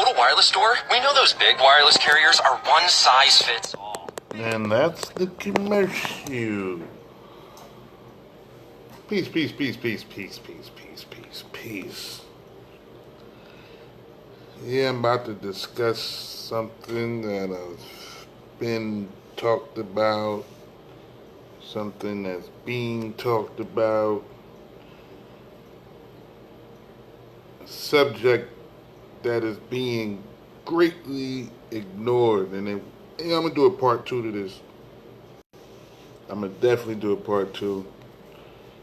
Total Wireless store, we know those big wireless carriers are one size fits all. And that's the commercial. Peace, peace, peace, peace, peace, peace, peace, peace, peace. Yeah, I'm about to discuss something that has been talked about, something that's being talked about, a subject that is being greatly ignored. And then, I'm going to do a part 2 to this. I'm going to definitely do a part 2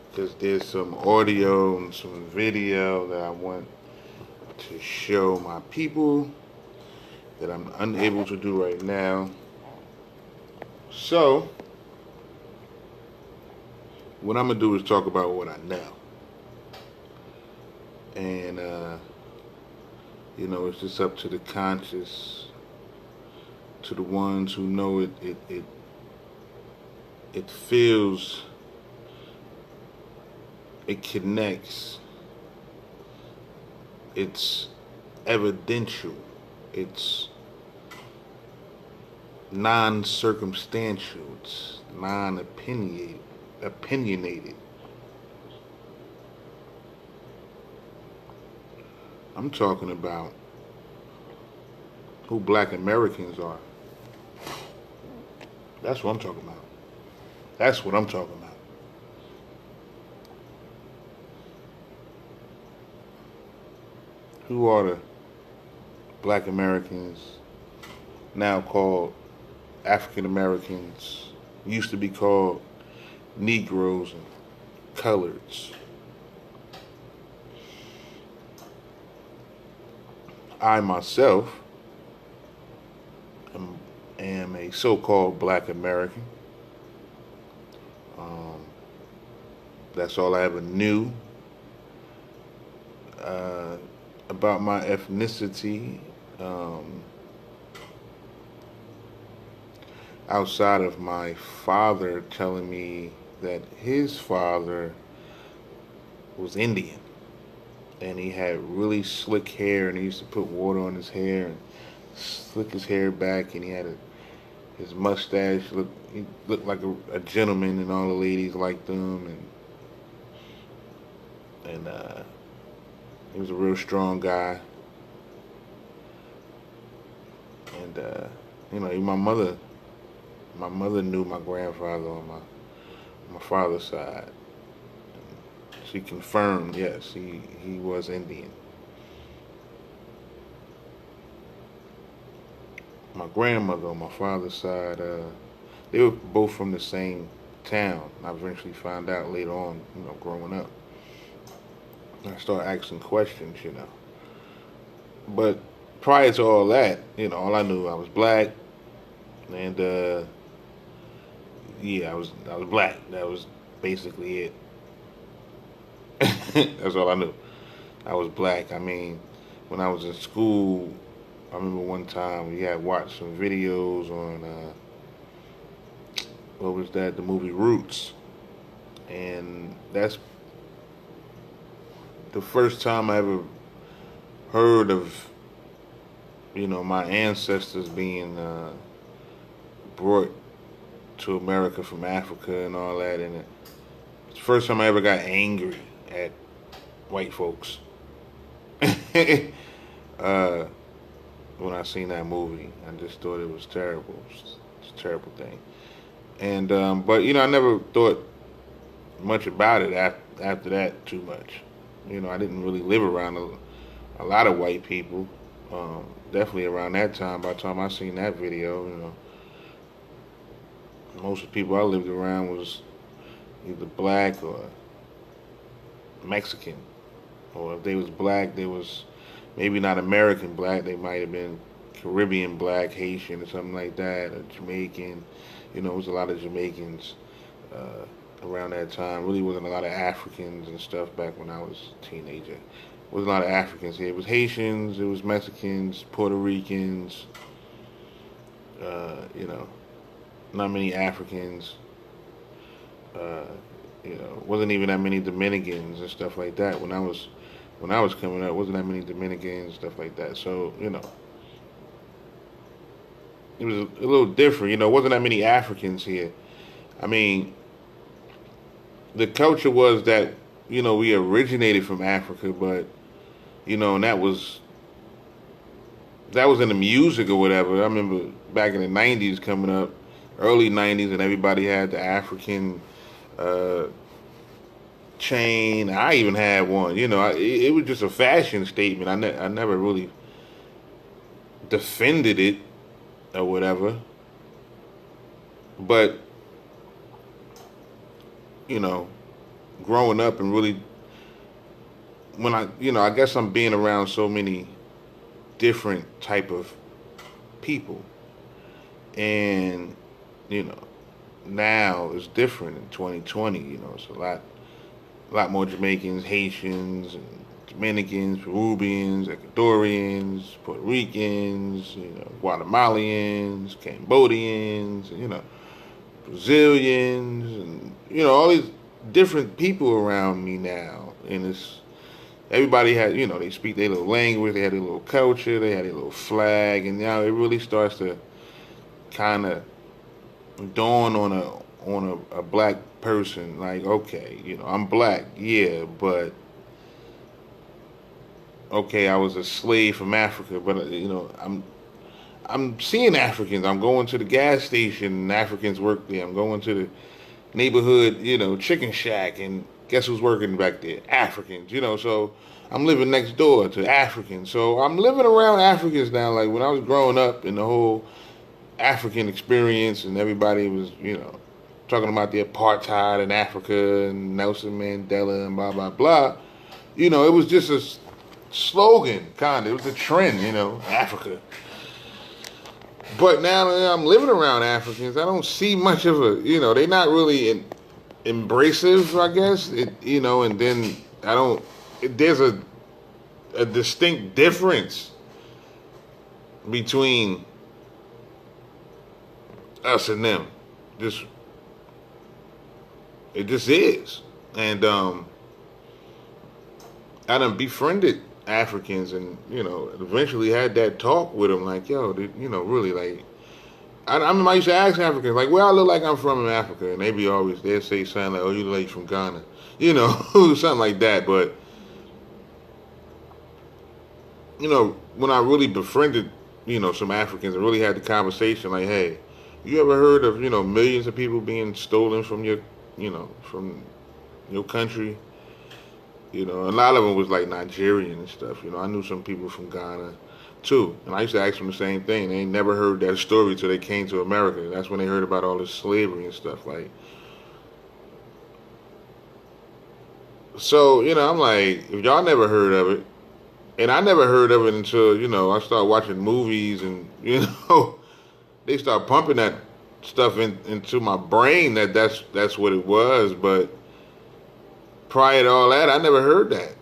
because there's some audio and some video that I want to show my people that I'm unable to do right now. So, what I'm going to do is talk about what I know. And, it's just up to the conscious, to the ones who know it feels, it connects, it's evidential, it's non-circumstantial, it's opinionated. I'm talking about who Black Americans are. That's what I'm talking about. That's what I'm talking about. Who are the Black Americans, now called African Americans, used to be called Negroes and Coloreds? I myself am a so-called Black American. That's all I ever knew about my ethnicity, outside of my father telling me that his father was Indian. And he had really slick hair, and he used to put water on his hair and slick his hair back, and he had his mustache. He looked like a gentleman, and all the ladies liked him, and he was a real strong guy. And my mother knew my grandfather on my father's side. She confirmed, yes, he was Indian. My grandmother on my father's side, they were both from the same town. I eventually found out later on, growing up. I started asking questions, But prior to all that, all I knew, I was Black, and I was Black. That was basically it. That's all I knew. I was Black. I mean, when I was in school, I remember one time we had watched some videos on, what was that? The movie Roots. And that's the first time I ever heard of, my ancestors being brought to America from Africa and all that. And it's the first time I ever got angry at white folks when I seen that movie. I just thought it was terrible. It's a terrible thing. And but I never thought much about it after that too much. I didn't really live around a lot of white people. Definitely around that time. By the time I seen that video, most of the people I lived around was either Black or Mexican, or if they was Black, they was maybe not American Black. They might have been Caribbean Black, Haitian, or something like that, or Jamaican. It was a lot of Jamaicans around that time. Really wasn't a lot of Africans and stuff back when I was a teenager. Wasn't a lot of Africans here. It was Haitians, it was Mexicans, Puerto Ricans. Not many Africans. Wasn't even that many Dominicans and stuff like that when I was when I was coming up, wasn't that many Dominicans, stuff like that. So, it was a little different. Wasn't that many Africans here. I mean, the culture was that, we originated from Africa, but, and that was in the music or whatever. I remember back in the 90s coming up, early 90s, and everybody had the African uh, chain. I even had one. It was just a fashion statement. I never really defended it or whatever. But, you know, growing up and really, when I guess I'm being around so many different type of people. And, you know, now it's different in 2020. It's a lot more Jamaicans, Haitians, and Dominicans, Peruvians, Ecuadorians, Puerto Ricans, Guatemalans, Cambodians, Brazilians, and all these different people around me now. And everybody had, they speak their little language, they had their little culture, they had their little flag, and now it really starts to kind of dawn on a black person, like, okay, I'm black, yeah, but okay, I was a slave from Africa, but I'm seeing Africans. I'm going to the gas station and Africans work there. I'm going to the neighborhood, chicken shack, and guess who's working back there? Africans, so I'm living next door to Africans. So I'm living around Africans now. Like when I was growing up and the whole African experience and everybody was, talking about the apartheid in Africa and Nelson Mandela and blah, blah, blah. It was just a slogan, kind of. It was a trend, Africa. But now that I'm living around Africans, I don't see much of they're not really embracive, I guess. And then there's a distinct difference between us and them. It just is. And I done befriended Africans and, eventually had that talk with them like, yo, really, like, I used to ask Africans, like, where I look like I'm from in Africa, and they'd say something like, oh, you look like from Ghana, something like that. But, when I really befriended, some Africans and really had the conversation, like, hey, you ever heard of, millions of people being stolen from from your country? A lot of them was like Nigerian and stuff. I knew some people from Ghana too. And I used to ask them the same thing. They ain't never heard that story till they came to America. That's when they heard about all this slavery and stuff. Like, so, I'm like, if y'all never heard of it, and I never heard of it until, I started watching movies and, they start pumping that stuff into my brain that's what it was. But prior to all that, I never heard that.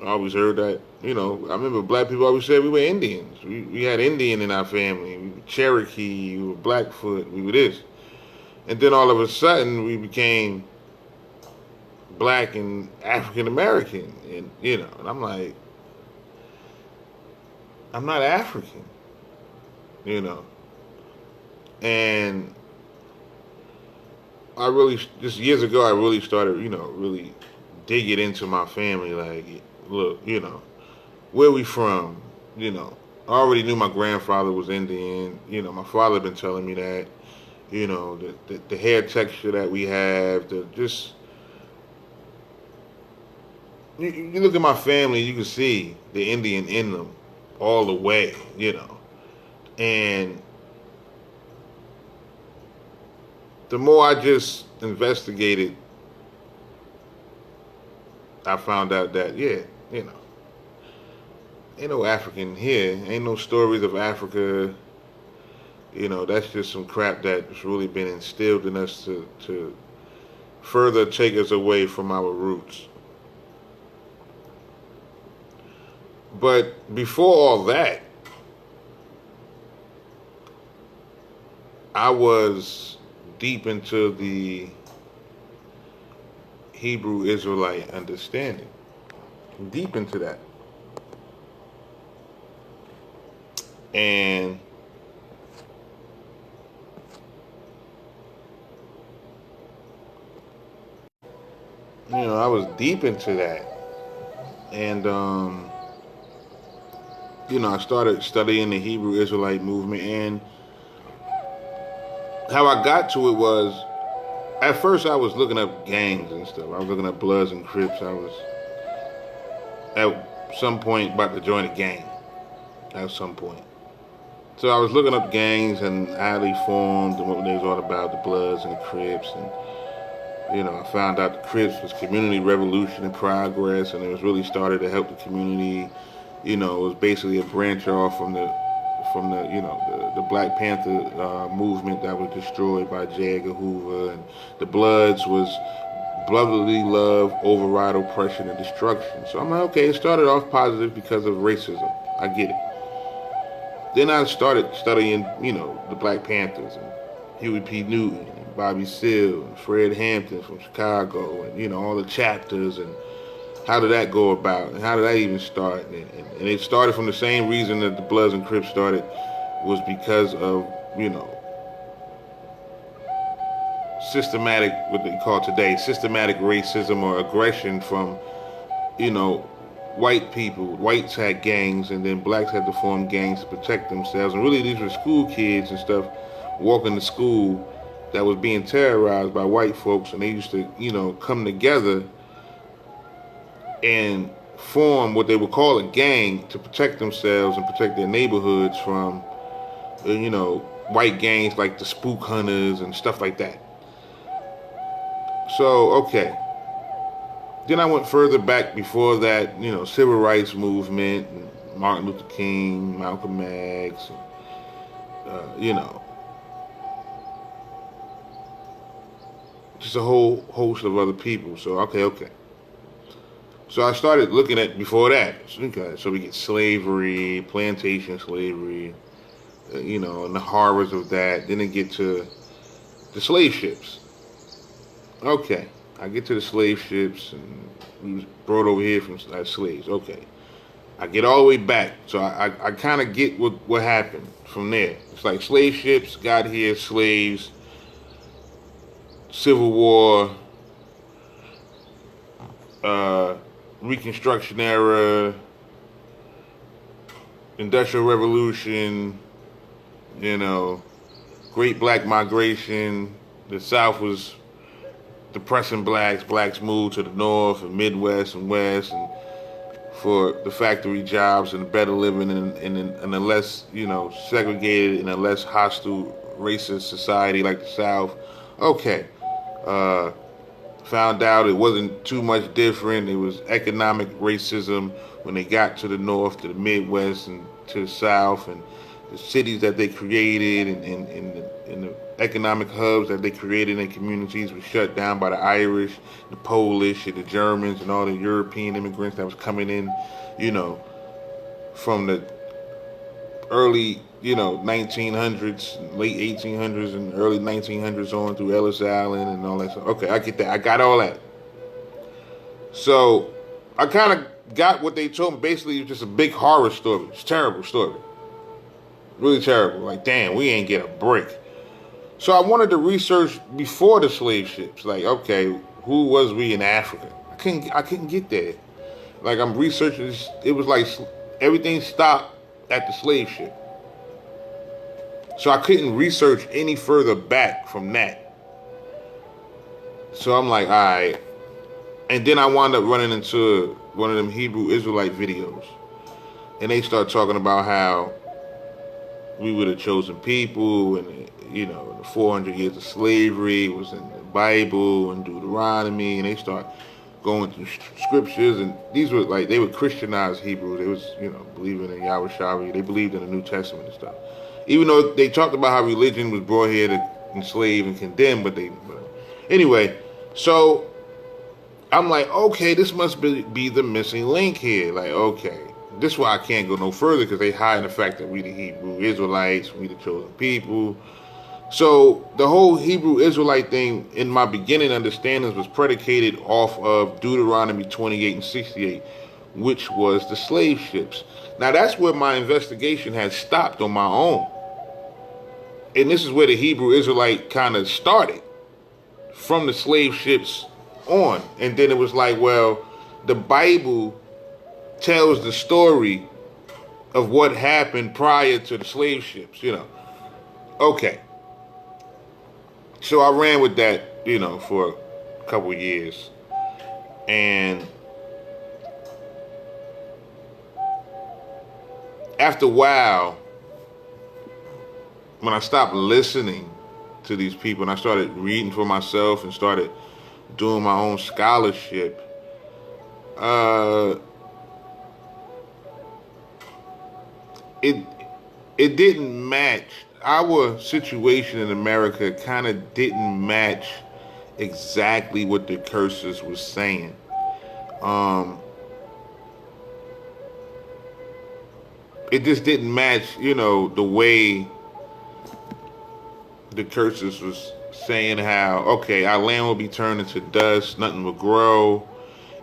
I always heard that, I remember black people always said we were Indians. We had Indian in our family. We were Cherokee, we were Blackfoot, we were this. And then all of a sudden, we became black and African American. And, and I'm like, I'm not African, And just years ago, I really started, really digging into my family. Like, look, where we from? I already knew my grandfather was Indian. My father been telling me that. The hair texture that we have, you look at my family, you can see the Indian in them all the way, And the more I just investigated, I found out that, yeah, ain't no African here. Ain't no stories of Africa. That's just some crap that's really been instilled in us to further take us away from our roots. But before all that, I was deep into the Hebrew Israelite understanding. deep into that. And I was deep into that. And I started studying the Hebrew Israelite movement, and how I got to it was, at first I was looking up gangs and stuff. I was looking up Bloods and Crips. I was at some point about to join a gang at some point. So I was looking up gangs and how they formed and what they was all about, the Bloods and the Crips. And, I found out the Crips was community revolution and progress, and it was really started to help the community. It was basically a branch off from the Black Panther movement that was destroyed by J. Edgar Hoover, and the Bloods was brotherly love, override oppression and destruction. So I'm like, okay, it started off positive because of racism. I get it. Then I started studying, the Black Panthers and Huey P. Newton and Bobby Seale and Fred Hampton from Chicago, and all the chapters, and how did that go about, and how did that even start? And it started from the same reason that the Bloods and Crips started, was because of systematic, what they call today, systematic racism or aggression from white people. Whites had gangs, and then blacks had to form gangs to protect themselves. And really, these were school kids and stuff walking to school that was being terrorized by white folks, and they used to come together and form what they would call a gang to protect themselves and protect their neighborhoods from white gangs like the Spook Hunters and stuff like that. So okay, then I went further back before that, civil rights movement, and Martin Luther King, Malcolm X, and, just a whole host of other people. So okay. So I started looking at before that. Okay, so we get slavery, plantation slavery, and the horrors of that. Then it get to the slave ships. Okay, I get to the slave ships, and we was brought over here from slaves. Okay, I get all the way back, so I kind of get what happened from there. It's like slave ships got here, slaves, Civil War, Reconstruction era, Industrial Revolution, Great Black Migration. The South was depressing blacks moved to the North and Midwest and West, and for the factory jobs and better living in a less, segregated and a less hostile racist society like the South. Okay. Found out it wasn't too much different. It was economic racism when they got to the North, to the Midwest, and to the South, and the cities that they created and the economic hubs that they created in communities were shut down by the Irish, the Polish, and the Germans, and all the European immigrants that was coming in, from the early, 1900s, late 1800s, and early 1900s on through Ellis Island and all that stuff. Okay, I get that. I got all that. So I kind of got what they told me. Basically, it was just a big horror story. It's a terrible story. Really terrible. Like, damn, we ain't get a break. So I wanted to research before the slave ships. Like, okay, who was we in Africa? I couldn't get there. Like, I'm researching this. It was like everything stopped at the slave ship. So I couldn't research any further back from that. So I'm like, all right. And then I wound up running into one of them Hebrew Israelite videos. And they start talking about how we were the chosen people, and the 400 years of slavery was in the Bible and Deuteronomy, and they start going through scriptures, and these were like, they were Christianized Hebrews. They was, believing in Yahweh Shari. They believed in the New Testament and stuff. Even though they talked about how religion was brought here to enslave and condemn, but anyway, so I'm like, okay, this must be the missing link here. Like, okay, this is why I can't go no further, because they hide the fact that we the Hebrew Israelites, we the chosen people. So the whole Hebrew Israelite thing, in my beginning understandings, was predicated off of Deuteronomy 28 and 68, which was the slave ships. Now that's where my investigation had stopped on my own. And this is where the Hebrew Israelite kind of started, from the slave ships on. And then it was like, well, the Bible tells the story of what happened prior to the slave ships, Okay. So I ran with that, for a couple of years. And after a while, when I stopped listening to these people and I started reading for myself and started doing my own scholarship, it didn't match. Our situation in America kind of didn't match exactly what the curses was saying. It just didn't match, the way the curses was saying how, okay, our land will be turned into dust, nothing will grow,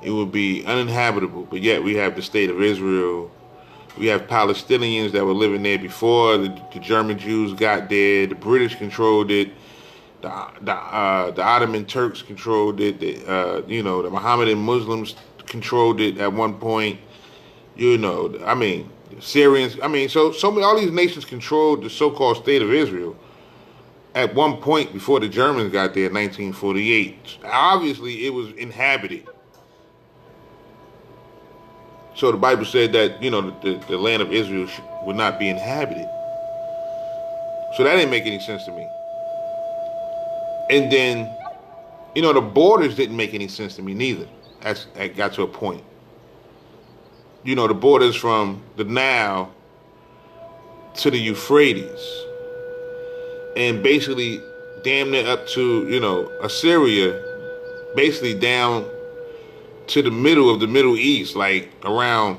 it will be uninhabitable. But yet we have the state of Israel. We have Palestinians that were living there before the German Jews got there. The British controlled it. The Ottoman Turks controlled it. The Mohammedan Muslims controlled it at one point. Syrians. So many, all these nations controlled the so-called state of Israel at one point before the Germans got there in 1948. Obviously, it was inhabited. So the Bible said that, the land of Israel would not be inhabited. So that didn't make any sense to me. And then, the borders didn't make any sense to me neither. I got to a point. The borders from the Nile to the Euphrates. And basically damn near up to, Assyria, basically down to the middle of the Middle East, like around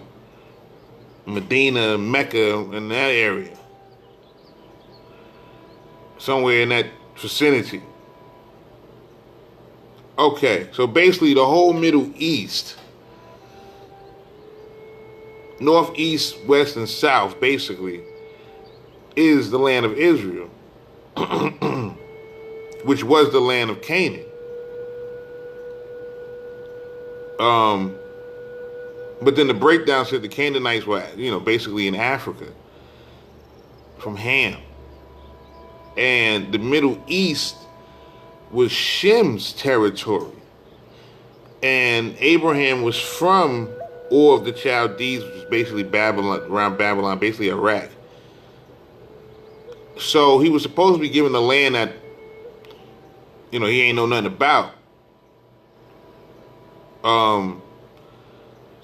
Medina, Mecca, in that area. Somewhere in that vicinity. Okay, so basically the whole Middle East, north, east, west, and south, basically, is the land of Israel, which was the land of Canaan. But then the breakdown said the Canaanites were, basically in Africa, from Ham. And the Middle East was Shem's territory. And Abraham was from Ur of the Chaldees, which is basically Babylon, around Babylon, basically Iraq. So he was supposed to be given the land that, he ain't know nothing about.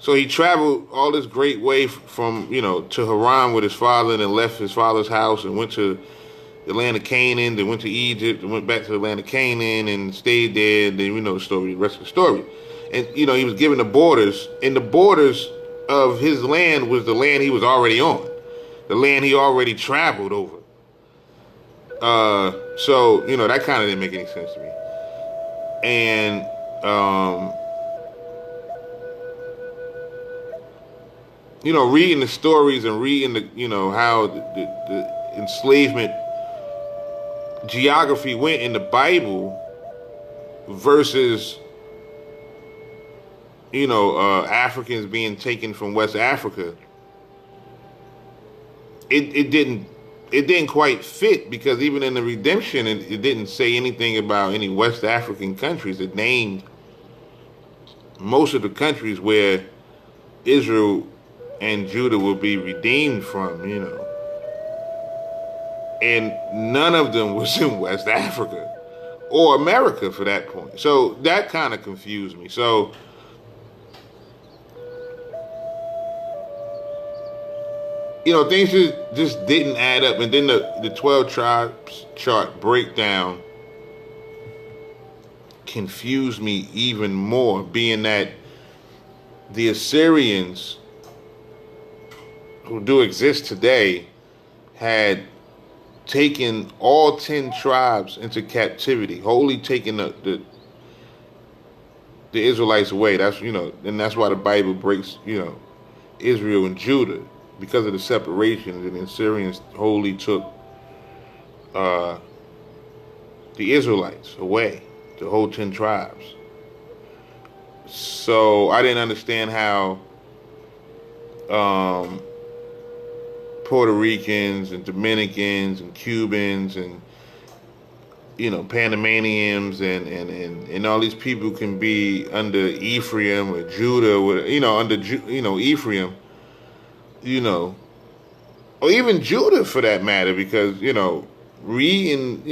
So he traveled all this great way from, to Haran with his father, and then left his father's house and went to the land of Canaan, then went to Egypt, and went back to the land of Canaan and stayed there. And then the story, the rest of the story. And, he was given the borders, and the borders of his land was the land he was already on, the land he already traveled over. So, that kind of didn't make any sense to me. And, reading the stories and reading how the enslavement geography went in the Bible versus, Africans being taken from West Africa, it didn't quite fit, because even in the redemption, it didn't say anything about any West African countries. It named most of the countries where Israel and Judah will be redeemed from, and none of them was in West Africa or America for that point. So that kind of confused me. So things just didn't add up. And then the 12 tribes chart breakdown confused me even more, being that the Assyrians, who do exist today, had taken all 10 tribes into captivity, wholly taken the Israelites away. That's and that's why the Bible breaks Israel and Judah because of the separation. And the Assyrians wholly took uh, the Israelites away, the whole 10 tribes. So I didn't understand how Puerto Ricans and Dominicans and Cubans and Panamanians and all these people can be under Ephraim or Judah, or under Ephraim, or even Judah for that matter, because reading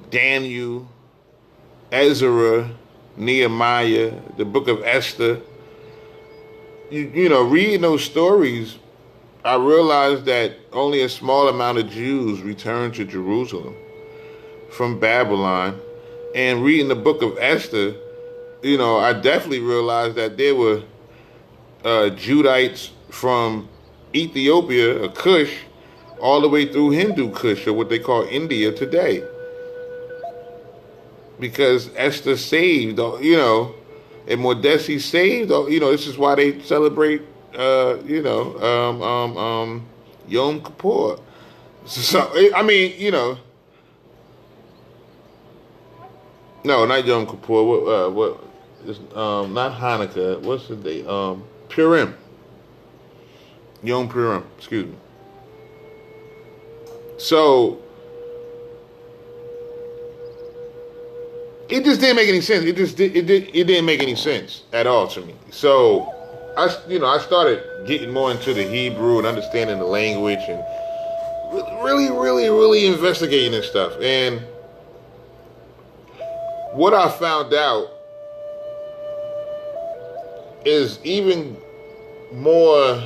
Daniel, Ezra, Nehemiah, the book of Esther, reading those stories, I realized that only a small amount of Jews returned to Jerusalem from Babylon. And reading the book of Esther, I definitely realized that there were Judites from Ethiopia, or Kush, all the way through Hindu Kush, or what they call India today. Because Esther saved, and Mordecai saved, this is why they celebrate, Yom Kippur. So, I mean, no, not Yom Kippur. What is not Hanukkah? What's the day? Purim. Yom Purim. Excuse me. So it just didn't make any sense. It didn't make any sense at all to me. So I started getting more into the Hebrew and understanding the language and really investigating this stuff. And what I found out is even more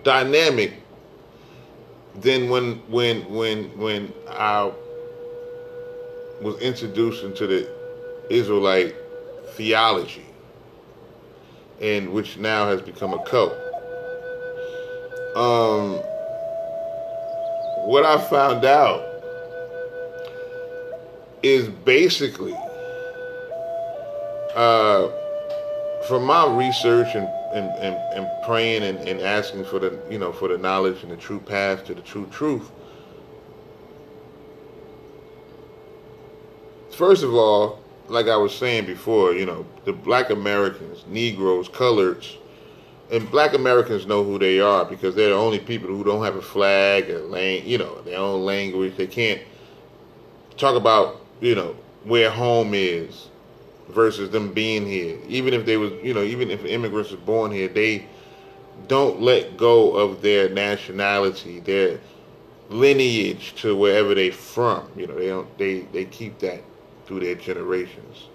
dynamic than when I was introduced into the Israelite theology, and which now has become a cult. What I found out is basically, from my research and praying and asking for the knowledge and the true path to the true truth. First of all, like I was saying before, the black Americans, Negroes, coloreds, and black Americans know who they are because they're the only people who don't have a flag, or their own language. They can't talk about, where home is versus them being here. Even if they was, even if immigrants are born here, they don't let go of their nationality, their lineage to wherever they from. They keep that through their generations.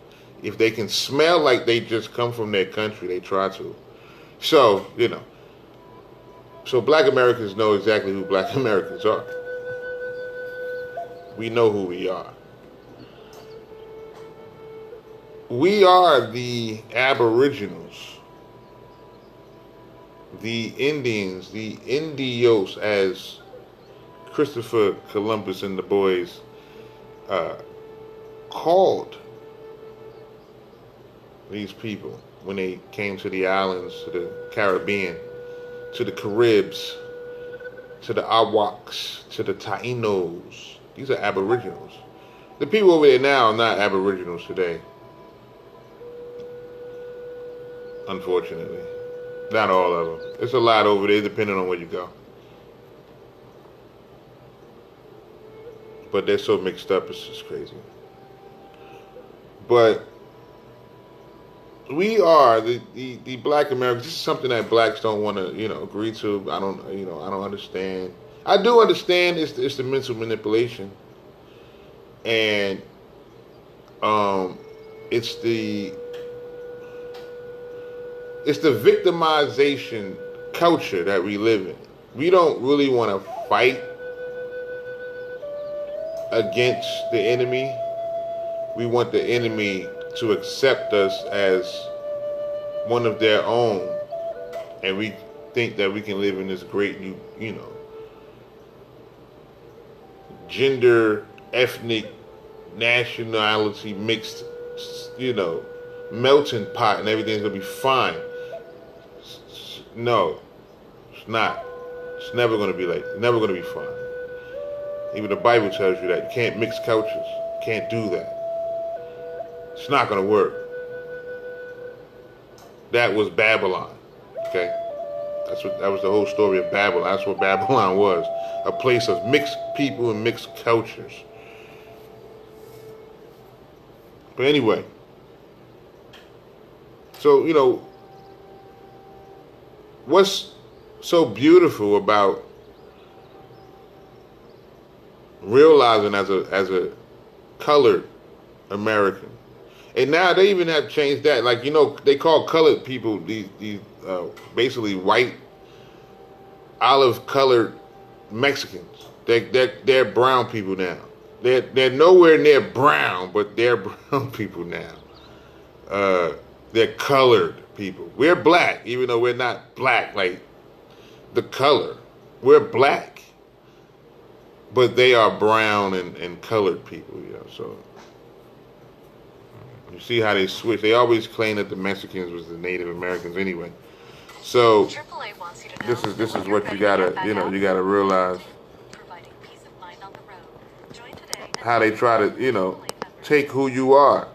If they can smell like they just come from their country, they try to. So, so black Americans know exactly who black Americans are. We know who we are. We are the Aboriginals, the Indians, the Indios, as Christopher Columbus and the boys called these people when they came to the islands, to the Caribbean, to the Caribs, to the Awaks, to the Tainos. These are Aboriginals. The people over there now are not Aboriginals today. Unfortunately. Not all of them. It's a lot over there depending on where you go. But they're so mixed up, it's just crazy. But we are the black Americans. This is something that blacks don't want to, agree to. I don't understand. I do understand it's the mental manipulation. And it's the victimization culture that we live in. We don't really want to fight against the enemy. We want the enemy to accept us as one of their own, and we think that we can live in this great gender, ethnic, nationality mixed you know, melting pot and everything's gonna be fine. No, it's not. It's never gonna be like. Never gonna be fine. Even the Bible tells you that you can't mix cultures. You can't do that. It's not gonna work. That was Babylon. Okay, that was the whole story of Babylon. That's what Babylon was. A place of mixed people and mixed cultures. But anyway, so what's so beautiful about realizing as a colored American, and now they even have changed that. Like they call colored people these basically white, olive colored Mexicans. They're brown people now. They're nowhere near brown, but they're brown people now. They're colored people. We're black, even though we're not black like the color. We're black, but they are brown and colored people. So you see how they switch. They always claim that the Mexicans was the Native Americans anyway. So this is what you gotta realize. How they try to take who you are.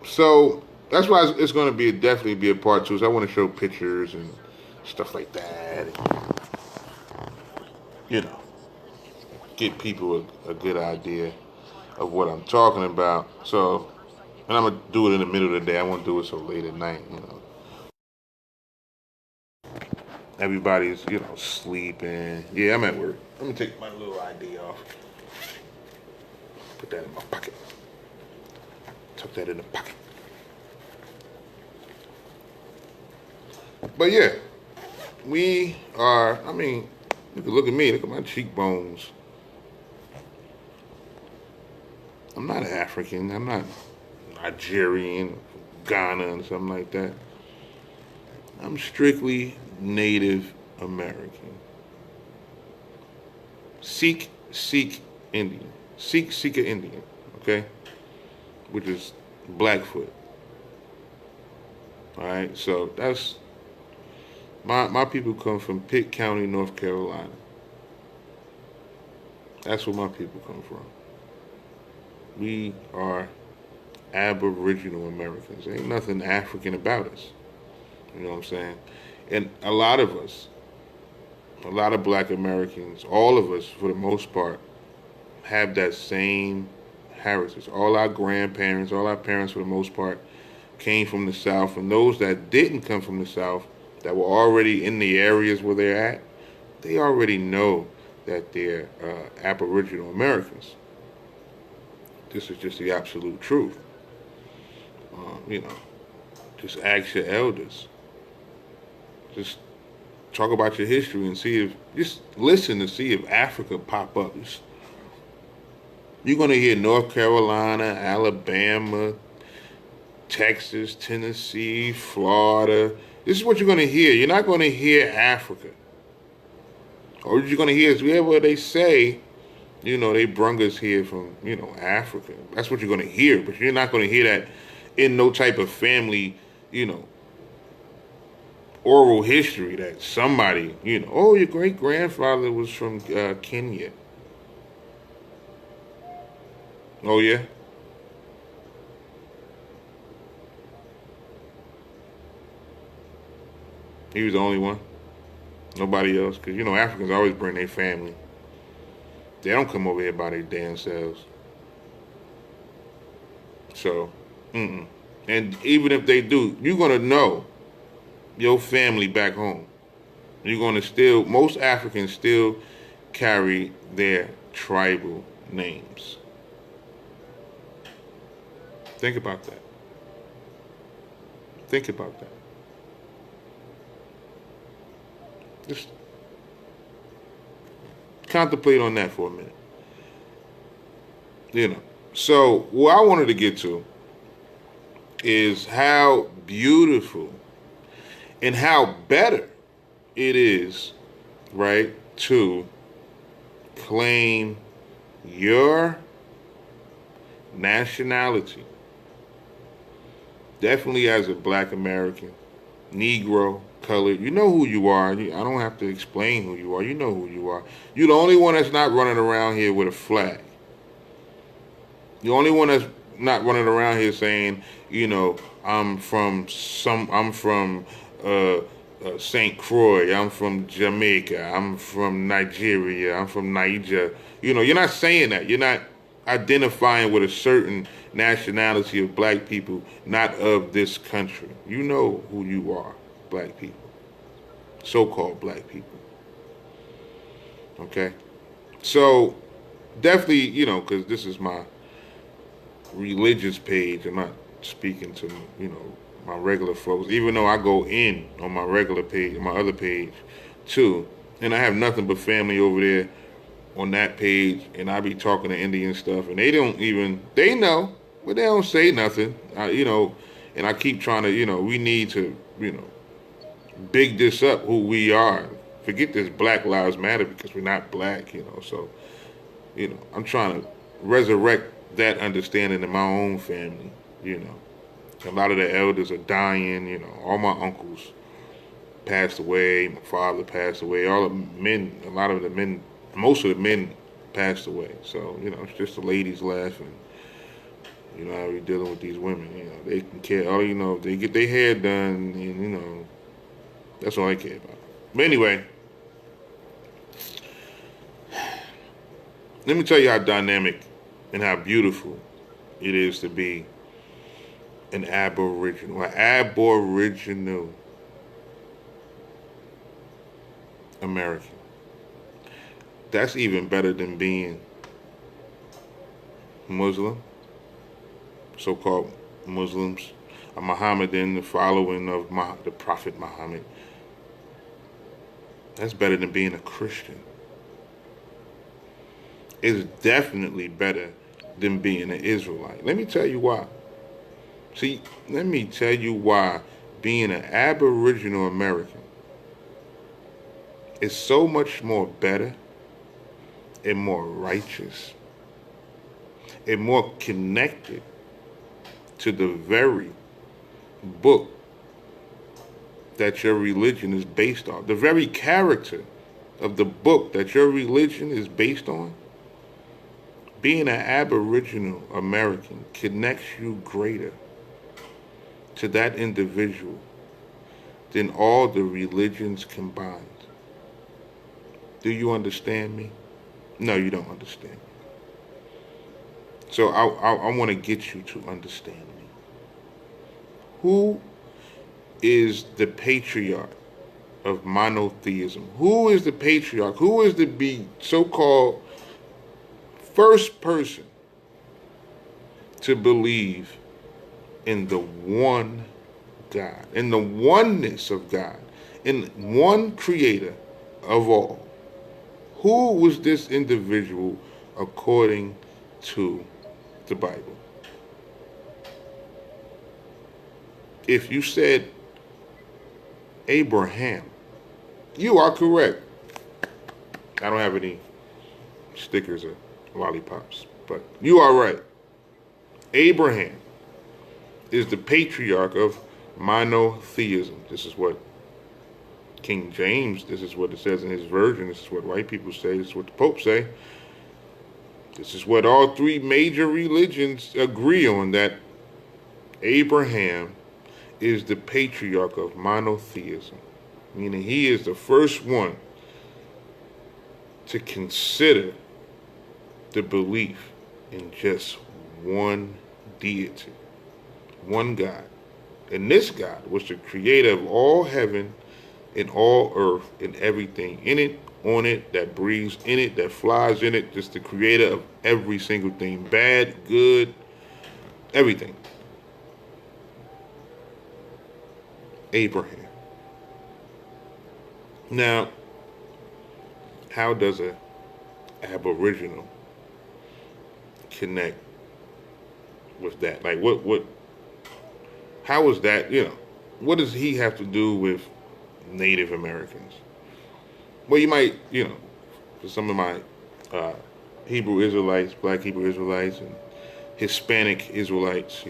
So that's why it's going to definitely be a part two. So I want to show pictures and stuff like that. Get people a good idea of what I'm talking about. So, and I'm gonna do it in the middle of the day. I won't do it so late at night. Everybody's sleeping. Yeah, I'm at work. Let me take my little ID off. Put that in my pocket. Tuck that in the pocket. But yeah, we are, look at me, look at my cheekbones. I'm not African, I'm not Nigerian, Ghana, and something like that. I'm strictly Native American. Sikh Indian. Sikh Indian, okay? Which is Blackfoot. Alright, so that's my people come from Pitt County, North Carolina. That's where my people come from. We are Aboriginal Americans. Ain't nothing African about us. You know what I'm saying? And a lot of us, a lot of black Americans, all of us for the most part, have that same heritage. All our grandparents, all our parents for the most part, came from the South. And those that didn't come from the South, that were already in the areas where they're at, they already know that they're Aboriginal Americans. This is just the absolute truth. Just ask your elders. Just talk about your history and just listen to see if Africa pop up. You're going to hear North Carolina, Alabama, Texas, Tennessee, Florida. This is what you're going to hear. You're not going to hear Africa. All you're going to hear is wherever they say, they brung us here from, Africa. That's what you're going to hear. But you're not going to hear that in no type of family, oral history that somebody, your great-grandfather was from Kenya. Oh, yeah? He was the only one? Nobody else? Because, Africans always bring their family. They don't come over here by their damn selves. So, And even if they do, you're going to know your family back home. You're going to most Africans still carry their tribal names. Think about that. Think about that. Just contemplate on that for a minute. So what I wanted to get to is how beautiful and how better it is, right, to claim your nationality. Definitely as a black American, Negro, colored, you know who you are. I don't have to explain who you are. You know who you are. You're the only one that's not running around here with a flag. The only one that's not running around here saying, I'm from St. Croix, I'm from Jamaica, I'm from Nigeria, I'm from Niger. You're not saying that. You're not identifying with a certain nationality of black people, not of this country. You know who you are, black people. So-called black people. Okay? So, definitely, because this is my religious page. I'm not speaking to, my regular folks, even though I go in on my regular page, my other page too. And I have nothing but family over there on that page, and I be talking to Indian stuff, and they know, but they don't say nothing. And I keep trying to, we need to, big this up who we are. Forget this Black Lives Matter because we're not black, so, I'm trying to resurrect that understanding in my own family, A lot of the elders are dying, all my uncles passed away, my father passed away, all the men, a lot of the men, most of the men passed away. So, it's just the ladies left, and, how we dealing with these women, they can care, if they get their hair done, and, that's all I care about. But anyway, let me tell you how dynamic and how beautiful it is to be an Aboriginal American. That's even better than being Muslim, so-called Muslims, a Mohammedan, the following of the Prophet Muhammad. That's better than being a Christian. It's definitely better than being an Israelite. Let me tell you why. See, let me tell you why being an Aboriginal American is so much more better and more righteous and more connected to the very book that your religion is based on. The very character of the book that your religion is based on. Being an Aboriginal American connects you greater to that individual than all the religions combined. Do you understand me? No, you don't understand me. So I want to get you to understand me. Who is the patriarch of monotheism? Who is the patriarch? Who is the so-called first person to believe in the one God, in the oneness of God, in one creator of all? Who was this individual according to the Bible? If you said AbRaHaM, you are correct. I don't have any stickers or lollipops, but you are right. AbRaHaM is the patriarch of monotheism. This is what King James, this is what it says in his version, this is what white people say, this is what the Pope say. This is what all three major religions agree on, that AbRaHaM is the patriarch of monotheism, meaning he is the first one to consider the belief in just one deity, one God. And this God was the creator of all heaven and all earth and everything in it, on it, that breathes in it, that flies in it, just the creator of every single thing, bad, good, everything. AbRaHaM. Now, how does a Aboriginal connect with that? Like, how is that, what does he have to do with Native Americans? Well, you might, for some of my Hebrew Israelites, black Hebrew Israelites, and Hispanic Israelites,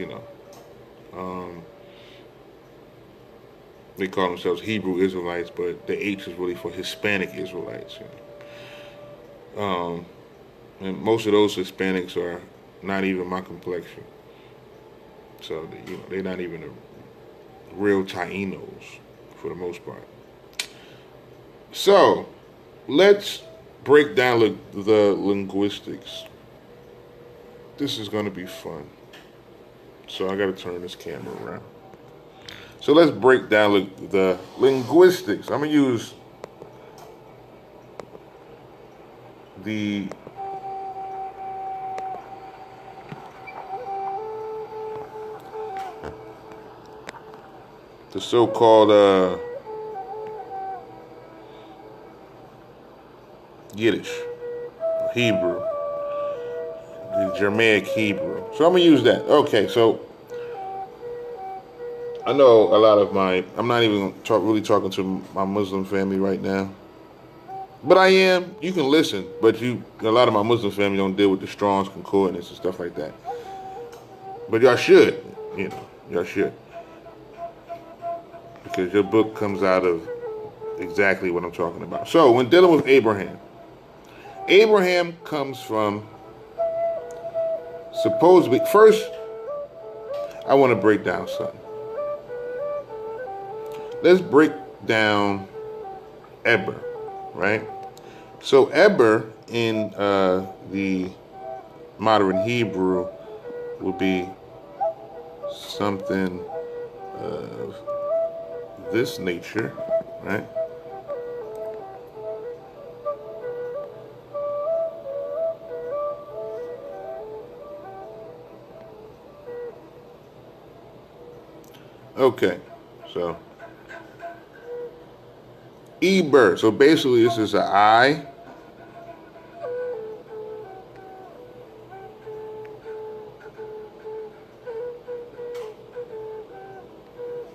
they call themselves Hebrew Israelites, but the H is really for Hispanic Israelites. And most of those Hispanics are not even my complexion. So, they're not even real Tainos for the most part. So, let's break down the linguistics. This is going to be fun. So, I got to turn this camera around. So, let's break down the linguistics. I'm going to use the so-called Yiddish, Hebrew, the Germanic Hebrew. So I'm going to use that. Okay, so I know a lot of I'm not even really talking to my Muslim family right now. But I am. You can listen, but a lot of my Muslim family don't deal with the Strong's Concordance and stuff like that. But y'all should, y'all should. Because your book comes out of exactly what I'm talking about. So, when dealing with AbRaHaM, AbRaHaM comes from, supposedly, first, I want to break down something. Let's break down Eber, right? So, Eber in the modern Hebrew will be something of this nature, right? Okay, so Eber. So basically, this is an I.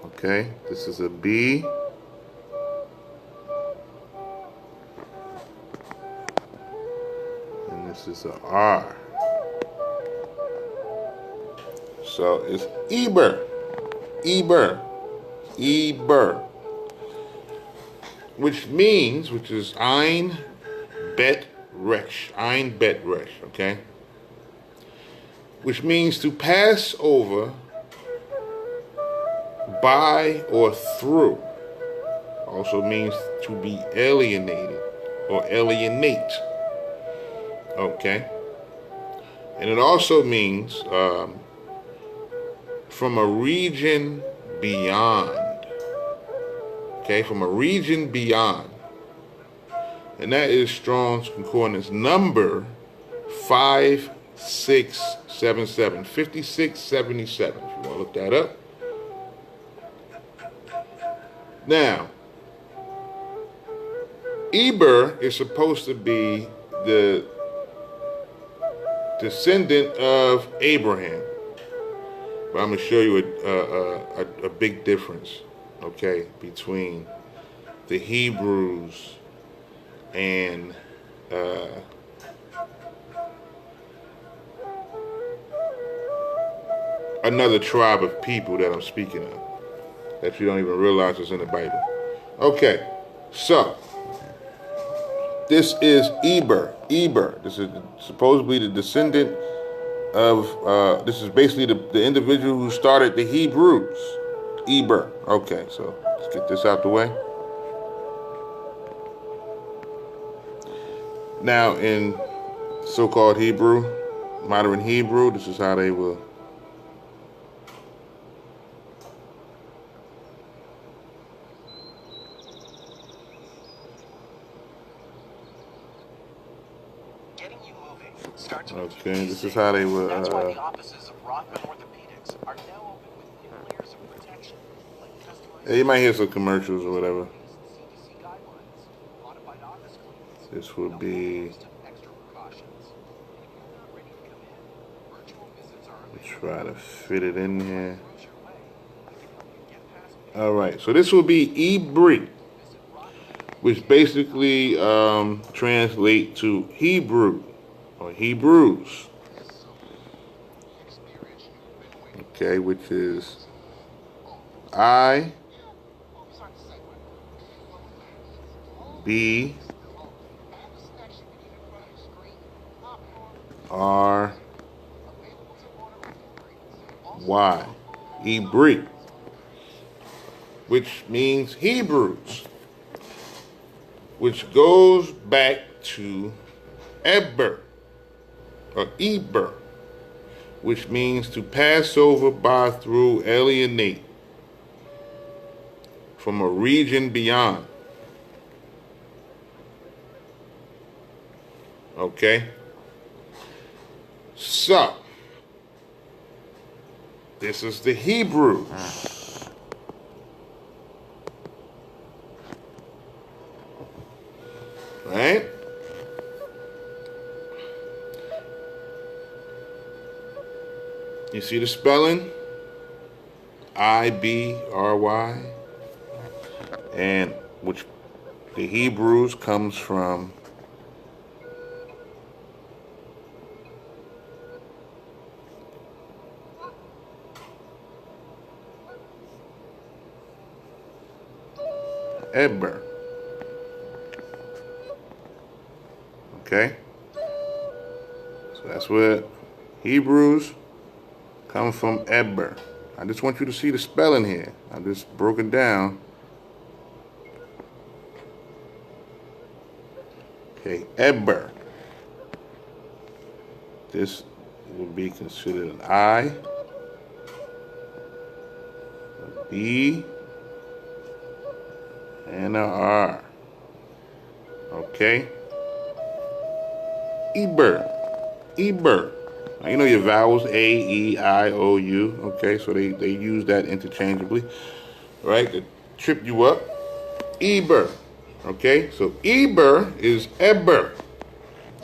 Okay, this is a B. And this is a R. So it's Eber. Eber. Eber. Which is Ein Bet Resh. Ein Bet Resh, okay? Which means to pass over, by, or through. Also means to be alienated or alienate. Okay? And it also means from a region beyond. Okay, from a region beyond. And that is Strong's Concordance number 5677. 5677, if you want to look that up. Now, Eber is supposed to be the descendant of AbRaHaM. But I'm going to show you a big difference, okay, between the Hebrews and another tribe of people that I'm speaking of, that you don't even realize is in the Bible. Okay, so this is Eber. Eber. This is supposedly the descendant of, this is basically the individual who started the Hebrews. Eber. Okay, so let's get this out the way. Now, in so-called Hebrew, modern Hebrew, this is how they will. Okay, this is how they will. That's why the offices of Rothman Orthopedics are now open with new layers of protection, like customized. You might hear some commercials or whatever. CDC guidelines, modified office cleans. This would be. Extra precautions. If you're not ready to come in, virtual visits are available. Try to fit it in here. All right, so this will be Ibri, which basically translate to Hebrew or Hebrews. okay, which is I, B, R, Y. Hebrew, which means Hebrews, which goes back to Eber, or Eber, which means to pass over, by, through, alienate from a region beyond. Okay? So, this is the Hebrews. Right? You see the spelling? I-B-R-Y. And which the Hebrews comes from Eber. Okay? So that's where Hebrews come from, Eber. I just want you to see the spelling here. I just broke it down. Okay, Eber. This would be considered an I, a B, and a R. Okay? Eber. Eber. Now, you know your vowels, A, E, I, O, U. Okay, so they use that interchangeably, right, to trip you up. Eber. Okay, so Eber is Eber.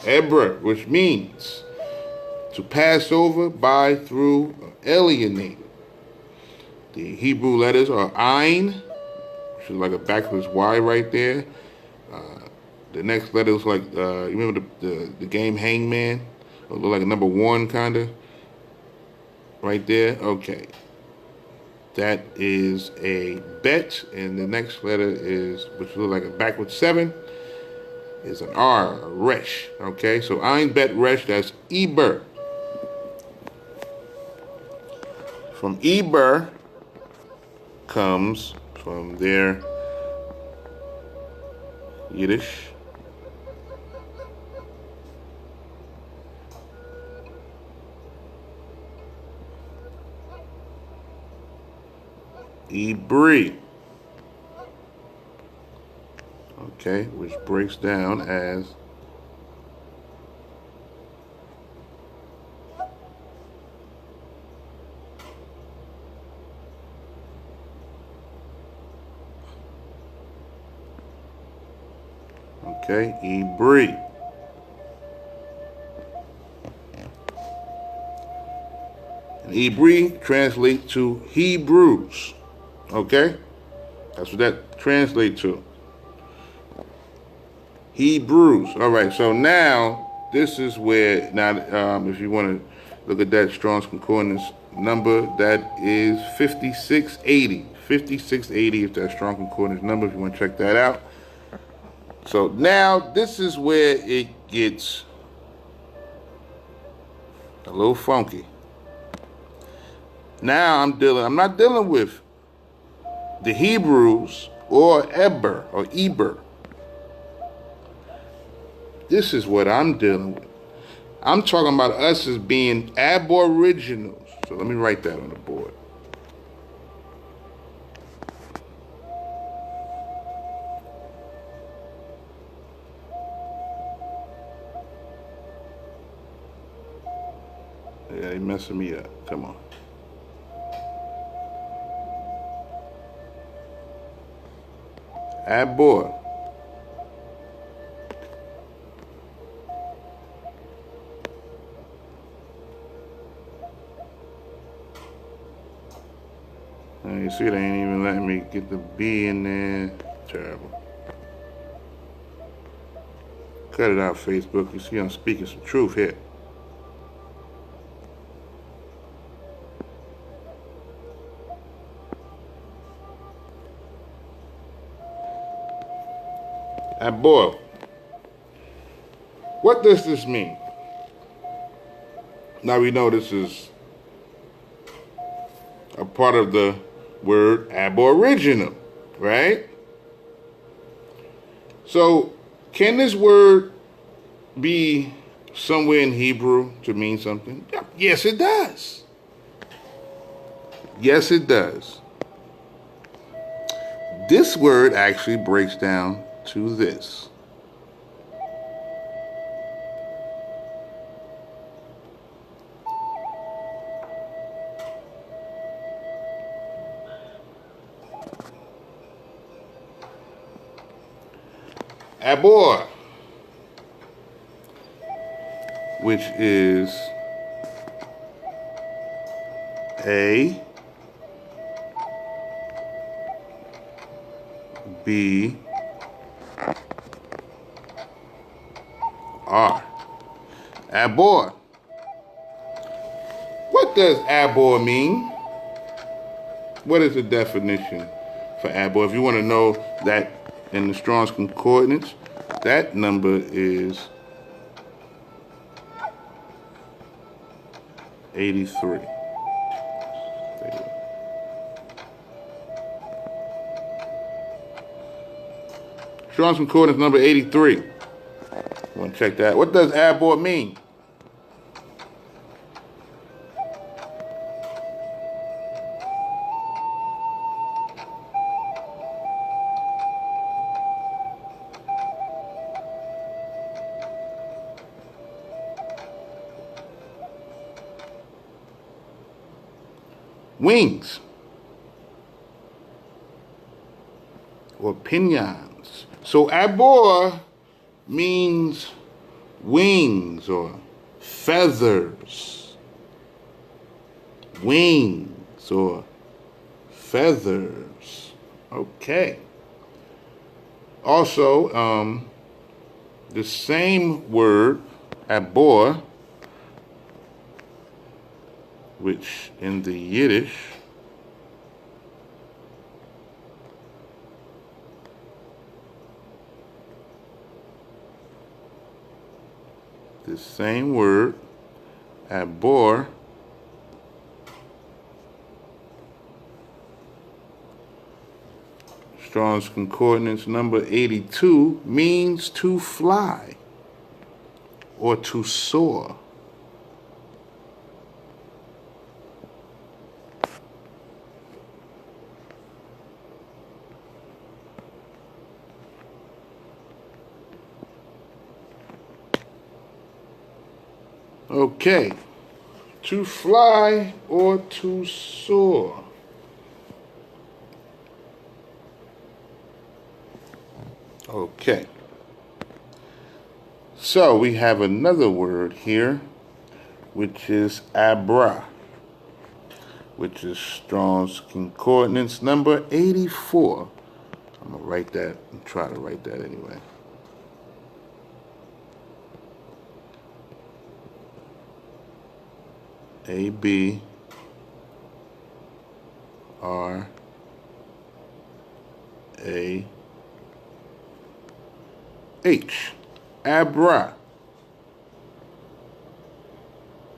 Eber, which means to pass over, by, through, alienate. The Hebrew letters are Ayin, which is like a backwards Y right there. The next letter is like, you remember the game Hangman? It look like a number 1 kind of right there. Okay. That is a bet, and the next letter is, which looks like a backwards 7, is an R, a resh. Okay, so Ayin, bet, resh, that's Eber. From Eber comes from their Yiddish. Ibri. Okay, which breaks down as Ibri. And Ibri translates to Hebrews. Okay? That's what that translates to. Hebrews. All right, so now this is where, now if you want to look at that Strong's Concordance number, that is 5680. 5680 is that Strong Concordance number if you want to check that out. So now this is where it gets a little funky. Now I'm not dealing with the Hebrews or Eber or Eber. This is what I'm dealing with. I'm talking about us as being aboriginals. So let me write that on the board. Yeah, they messing me up. Come on. Abor. You see, they ain't even letting me get the B in there. Terrible. Cut it out, Facebook. You see, I'm speaking some truth here. Abor. What does this mean? Now we know this is a part of the word aboriginal, right? So, can this word be somewhere in Hebrew to mean something? Yes, it does. Yes, it does. This word actually breaks down to this. Abor, which is A, B, R. Abor. What does abor mean? What is the definition for abor? If you want to know that in the Strong's Concordance, that number is 83. Strong's Concordance number 83. You want to check that? What does abor mean? Wings or pinions. So abor means wings or feathers. Wings or feathers. Okay. Also, the same word, abor, which in the Yiddish the same word, abor, Strong's Concordance number 82, means to fly or to soar. Okay, to fly or to soar. Okay, so we have another word here, which is AbRaHaM, which is Strong's Concordance number 84. I'm going to write that and try to write that anyway. AbRaHam. AbRaHaM.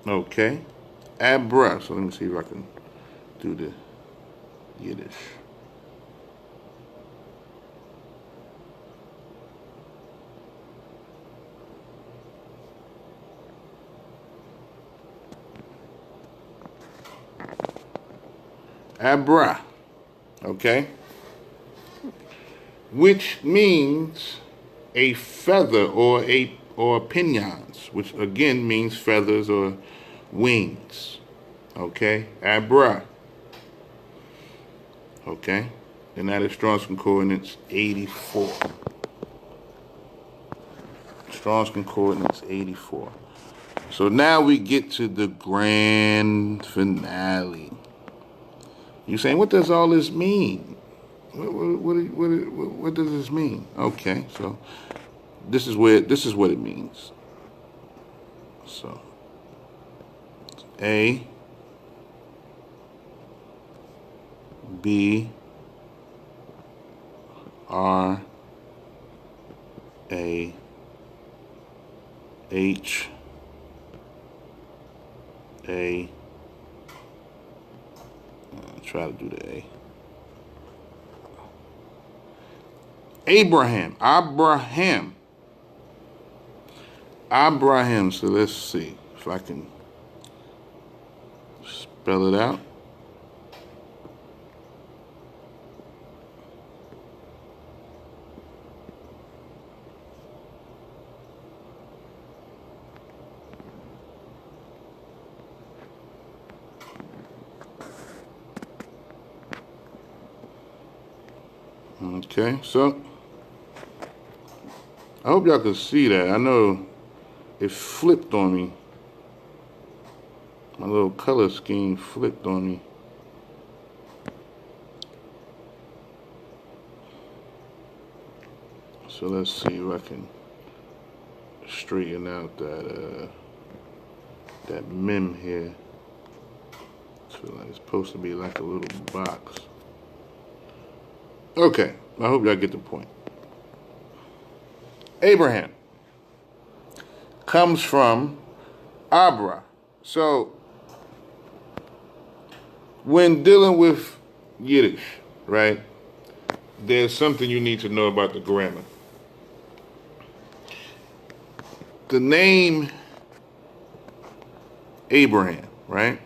Okay. AbRaHaM. So let me see if I can do the Yiddish. AbRaHaM. Okay. Which means a feather or pinions, which again means feathers or wings. Okay, AbRaHaM. Okay, and that is Strong's Concordance 84. Strong's Concordance 84. So now we get to the grand finale. You're saying, what does all this mean? What does this mean? Okay, so this is what it means. So A, B, R, A H A. Try to do the A. AbRaHaM. AbRaHaM. AbRaHaM. So let's see if I can spell it out. Okay, so I hope y'all can see that. I know it flipped on me. My little color scheme flipped on me. So let's see if I can straighten out that mem here. So like it's supposed to be like a little box. Okay, I hope y'all get the point. AbRaHaM comes from Abra. So when dealing with Yiddish, right, there's something you need to know about the grammar. The name Abraham, right?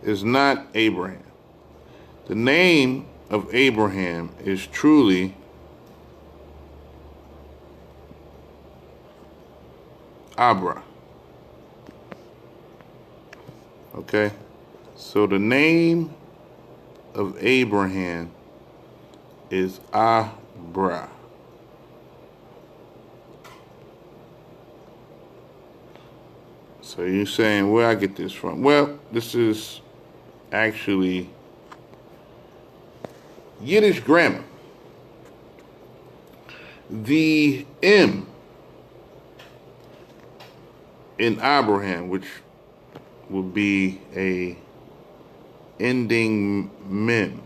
Is not Abraham. The name of Abraham is truly Abra. Okay? So the name of Abraham is Abra. So you're saying, where I get this from? Well, this is actually Yiddish grammar. The M in AbRaHaM, which would be a ending mem,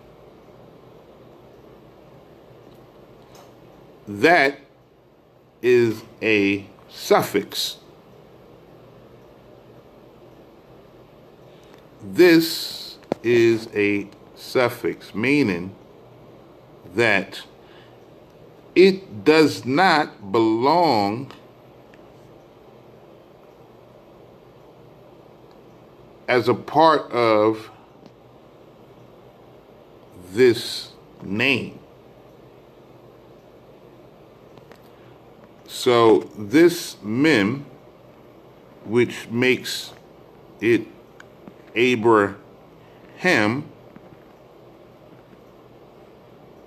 that is a suffix. This is a suffix, meaning that it does not belong as a part of this name. So this mem, which makes it AbRaHaM,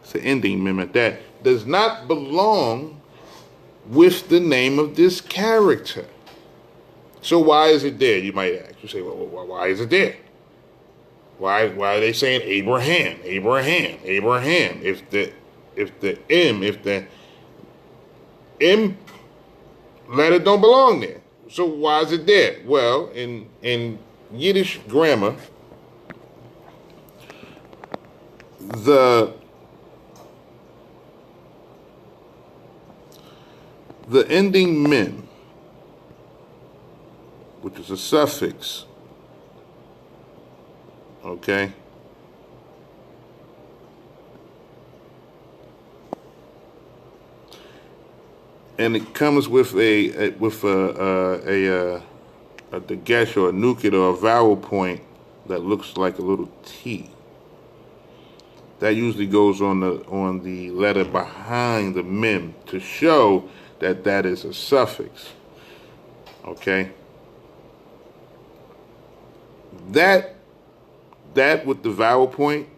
it's an ending mem at that, does not belong with the name of this character. So why is it there, you might ask? You say, well, why is it there? Why are they saying AbRaHaM, AbRaHaM, AbRaHaM? If the M letter don't belong there. So why is it there? Well, in Yiddish grammar, the ending mem, which is a suffix, okay, and it comes with a dagesh or a nukit or a vowel point that looks like a little T. That usually goes on the letter behind the mem to show that that is a suffix. Okay. That with the vowel point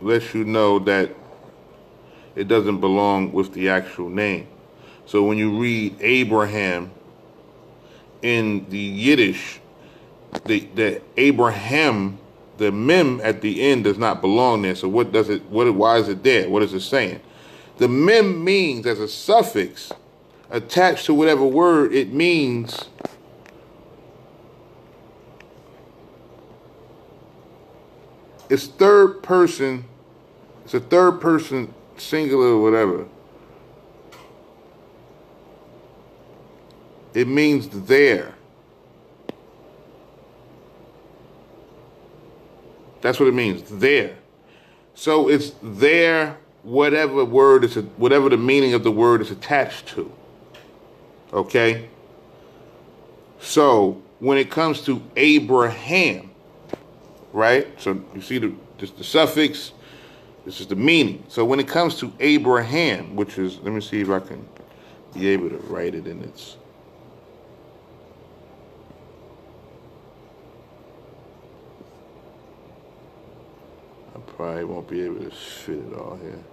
lets you know that it doesn't belong with the actual name. So when you read AbRaHaM in the Yiddish, the AbRaHaM, the mem at the end does not belong there. So why is it there? What is it saying? The mem means, as a suffix attached to whatever word, it means it's third person. It's a third person singular or whatever. It means there. That's what it means, there. So it's there, whatever word is, whatever the meaning of the word is attached to. Okay? So when it comes to AbRaHaM, right? So you see the suffix, this is the meaning. So when it comes to AbRaHaM, which is, let me see if I can be able to write it in its. I probably won't be able to fit it all here.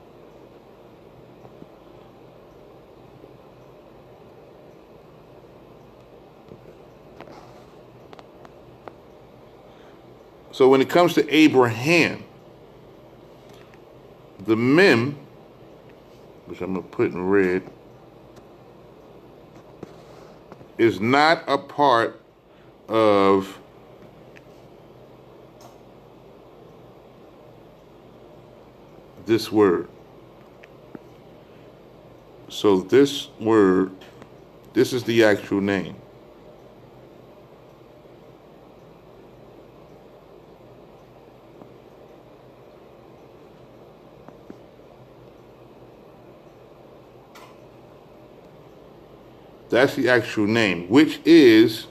So when it comes to AbRaHaM, the mem, which I'm going to put in red, is not a part of this word. So this word, this is the actual name. That's the actual name, which is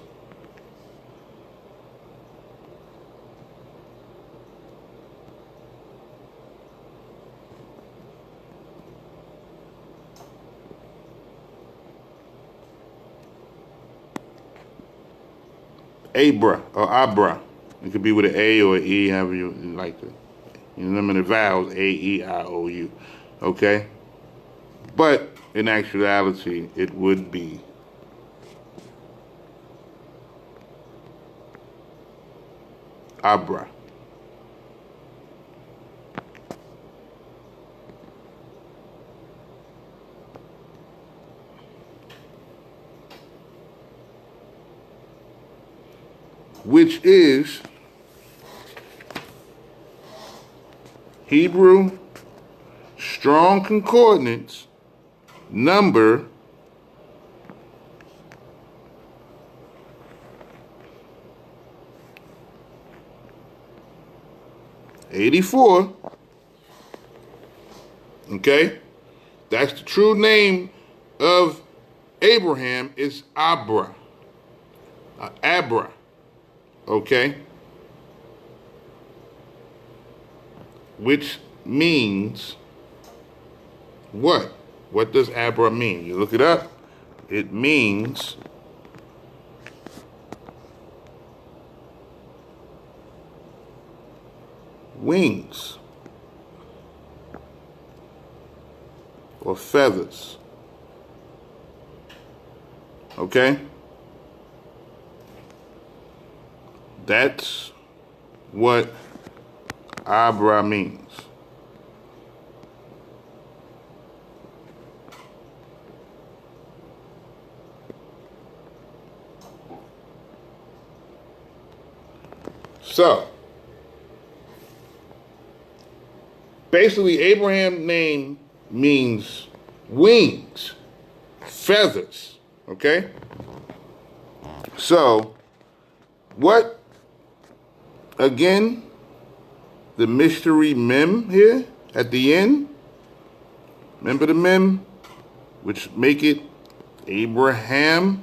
Abra or Abra. It could be with an A or an E, however you like to. You know, the vowels A-E-I-O-U. Okay? But in actuality, it would be Abra. Which is Hebrew Strong Concordance number 84. Okay? That's the true name of AbRaHaM, is Abra. Abra. Okay? Which means what? What does Abra mean? You look it up. It means wings or feathers. Okay? That's what Abra means. So, basically, AbRaHaM name means wings, feathers, okay? So, what, again, the mystery mem here at the end, remember the mem, which make it AbRaHaM,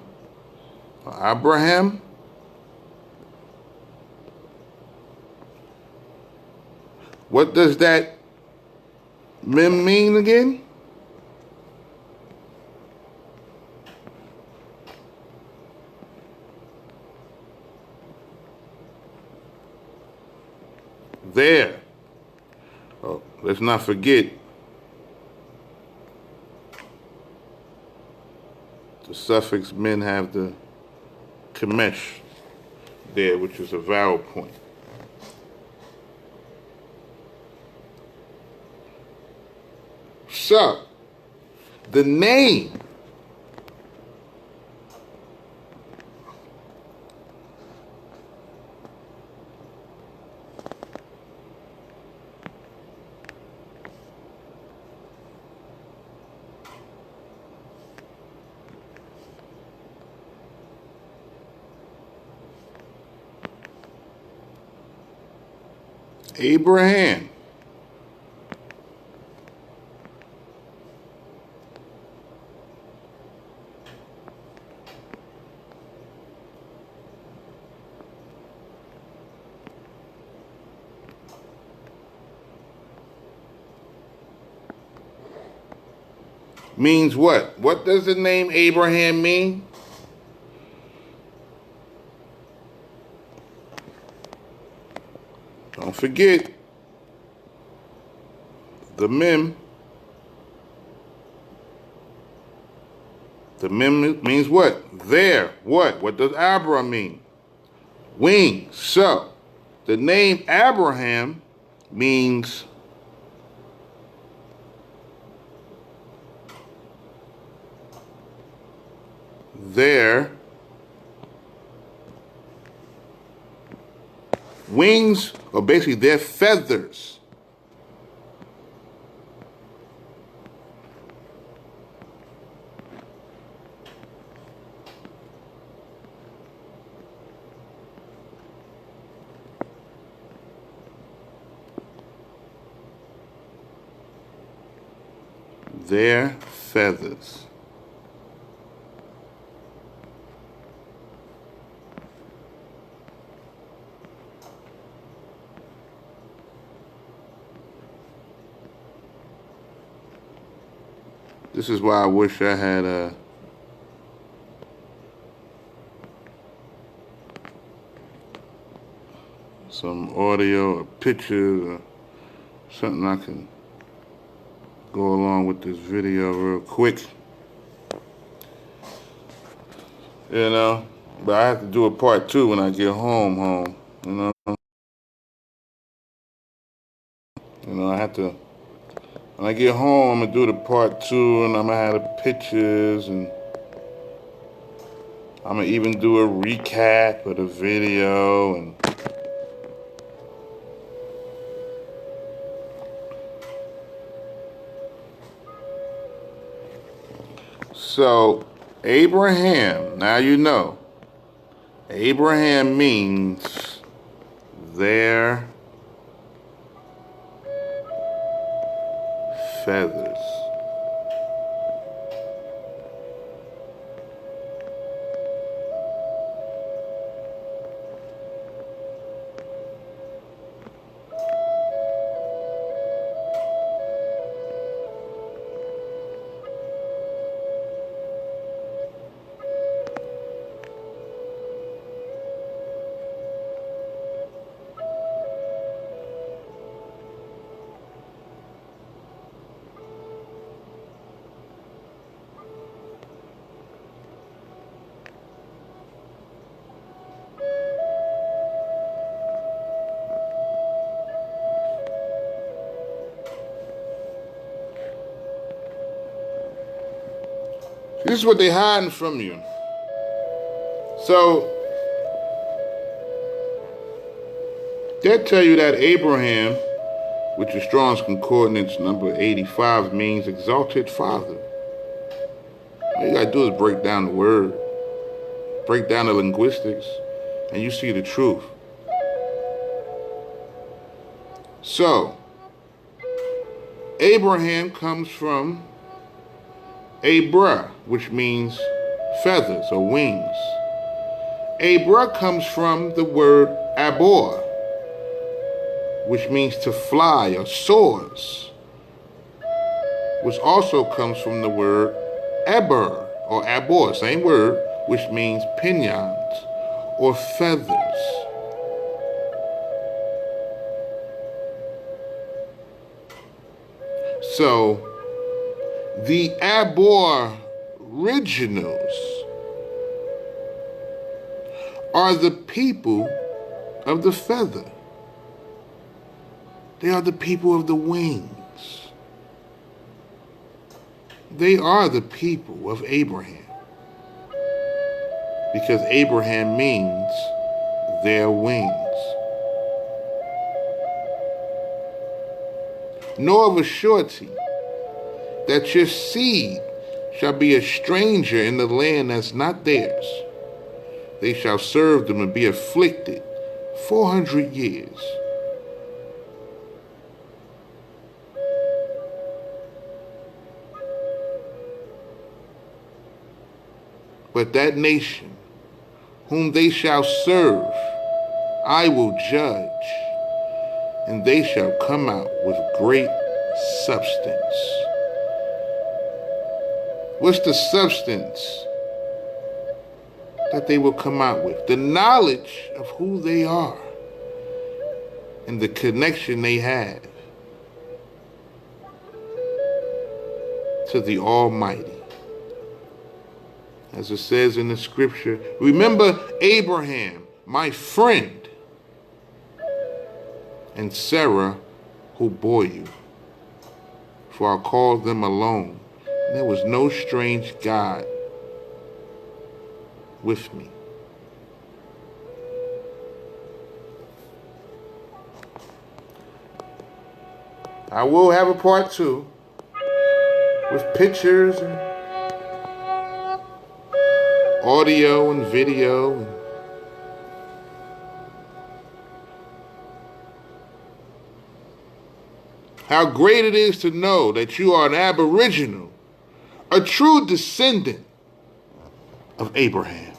or AbRaHaM? What does that mem mean again? There. Oh, let's not forget the suffix men have the kamesh there, which is a vowel point. So, the name AbRaHaM. Means what? What does the name AbRaHaM mean? Don't forget the mem. The mem means what? There. What? What does Abra mean? Wings. So, the name AbRaHaM means their wings, or basically their feathers. Their feathers. This is why I wish I had some audio or pictures or something I can go along with this video real quick. You know, but I have to do a part 2 when I get home, you know. I have to, when I get home, I'm gonna do the part 2 and I'm gonna have the pictures and I'm gonna even do a recap of the video and so AbRaHaM, now you know. AbRaHaM means their feathers. This is what they're hiding from you. So, they'll tell you that AbRaHaM, which is Strong's Concordance number 85, means exalted father. All you gotta do is break down the word, break down the linguistics, and you see the truth. So, AbRaHaM comes from AbRah, which means feathers or wings. AbRah comes from the word abor, which means to fly or soars, which also comes from the word aber or abor, same word, which means pinions or feathers. So, the Aboriginals are the people of the feather. They are the people of the wings. They are the people of AbRaHaM. Because AbRaHaM means their wings. Know of a surety that your seed shall be a stranger in the land that's not theirs. They shall serve them and be afflicted 400 years. But that nation whom they shall serve, I will judge, and they shall come out with great substance. What's the substance that they will come out with? The knowledge of who they are and the connection they have to the Almighty. As it says in the scripture, remember Abraham, my friend, and Sarah, who bore you. For I called them alone. There was no strange God with me. I will have a part 2 with pictures and audio and video. How great it is to know that you are an Aboriginal, a true descendant of Abraham.